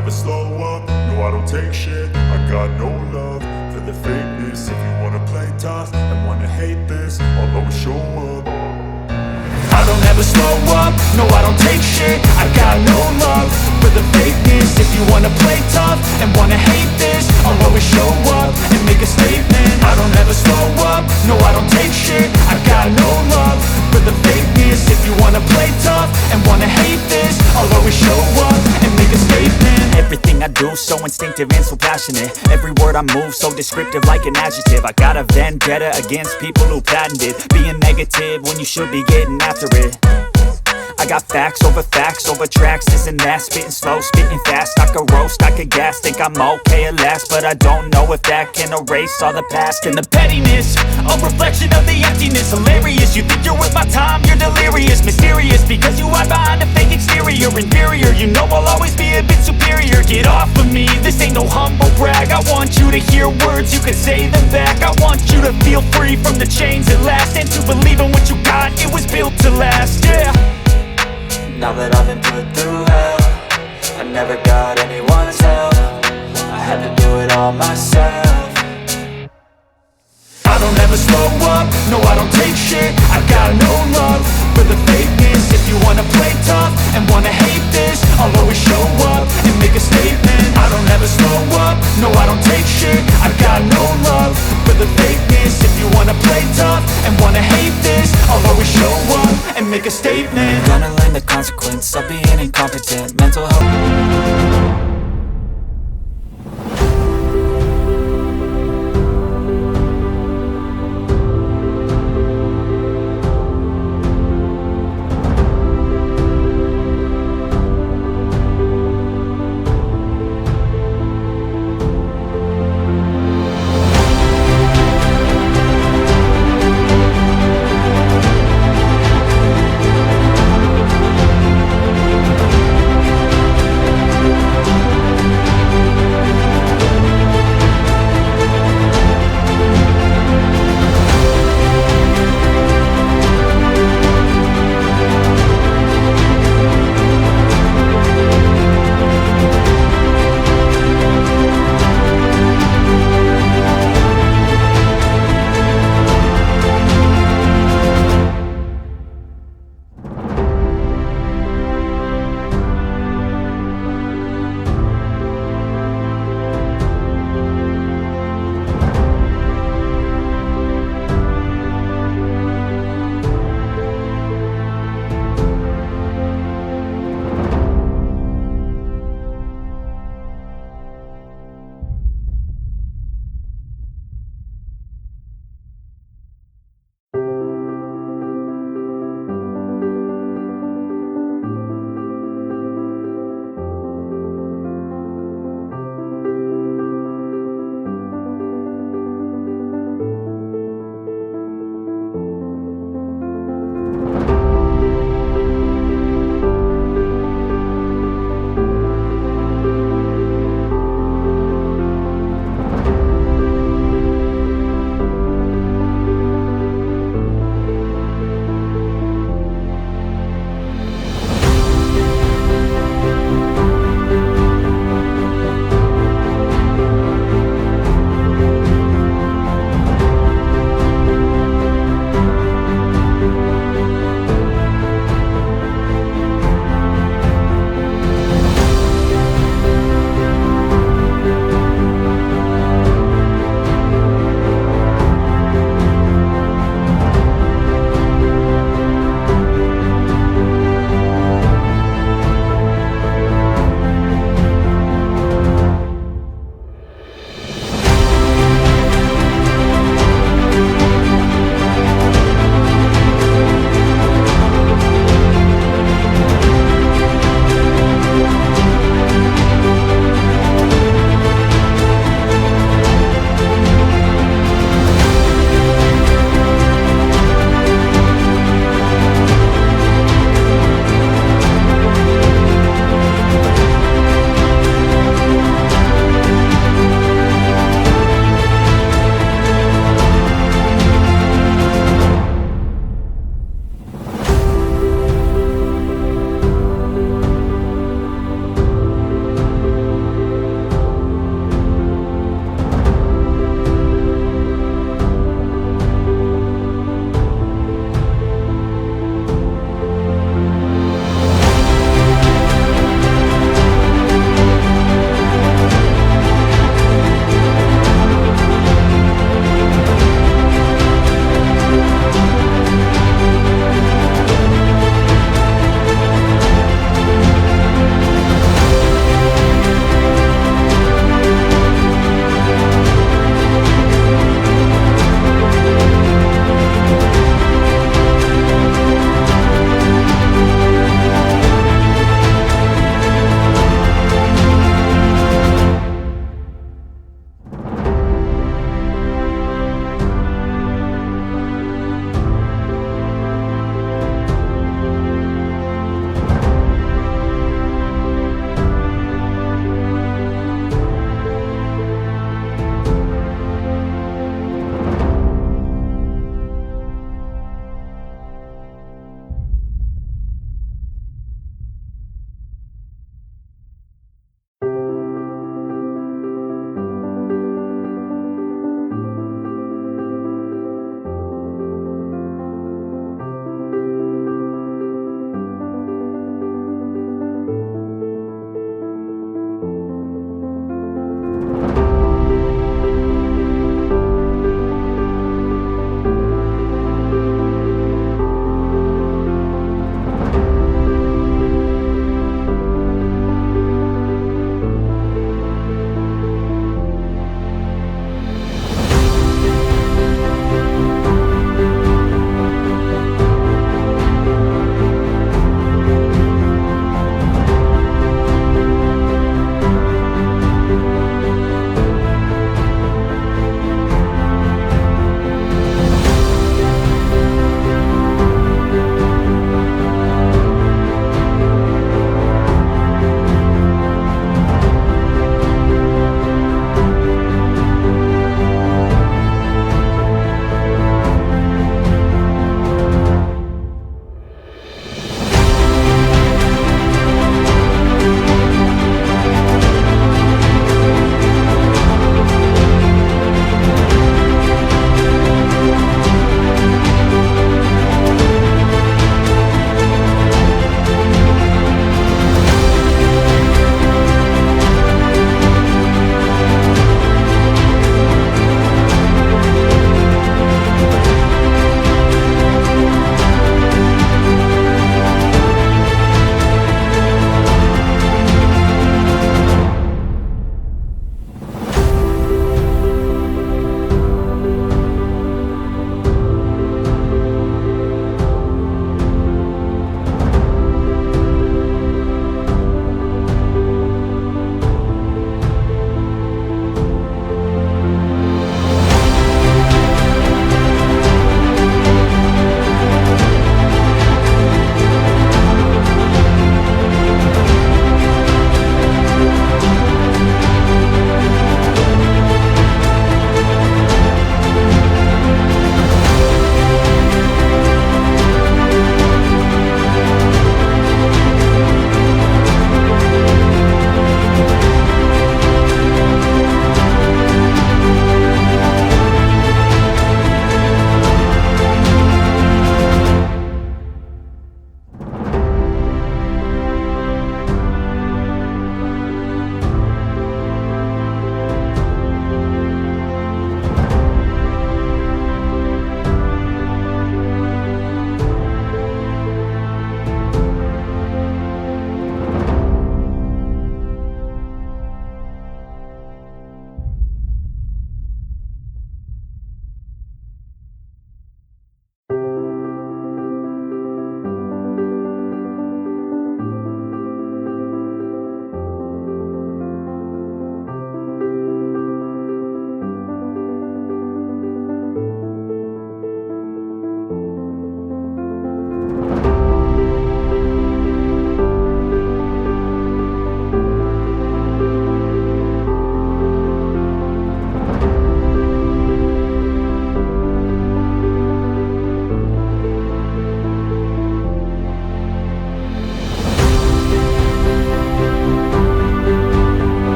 never slow up, no I don't take shit. I got no love for the fakeness. If you wanna play tough and wanna hate this, I'll always show up. I don't ever slow up, no I don't take shit. I got no love for the fakeness. If you wanna play tough and wanna hate this, I'll always show up and make a statement. I don't ever slow up, no I don't take shit. I got no love for the fakeness. If you wanna play tough and wanna hate this, I'll always show up and make a statement. Everything I do so instinctive and so passionate. Every word I move so descriptive like an adjective. I got a vendetta against people who patented being negative when you should be getting after it. I got facts over tracks, this and that. Spitting slow, spitting fast. I could roast, I could gas. Think I'm okay at last, but I don't know if that can erase all the past. And the pettiness, a reflection of the emptiness. Hilarious, you think you're worth my time, you're delirious. Mysterious, because you hide behind a fake exterior. Inferior, you know I'll always be a bit superior. Get off of me, this ain't no humble brag. I want you to hear words, you can say them back. I want you to feel free from the chains at last, and to believe in what you got, it was built to last, yeah. Now that I've been put through hell, I never got anyone's help. I had to do it all myself. I don't ever slow up, no I don't take shit. I got no love for the fakeness. If you wanna play tough and wanna hate this, I'll always show up and make a statement. I don't ever slow up, no I don't take shit. I got no love for the fakeness. If you wanna play tough and wanna hate this, I'll always show up and make a statement. Gonna learn the consequence of being incompetent. Mental health.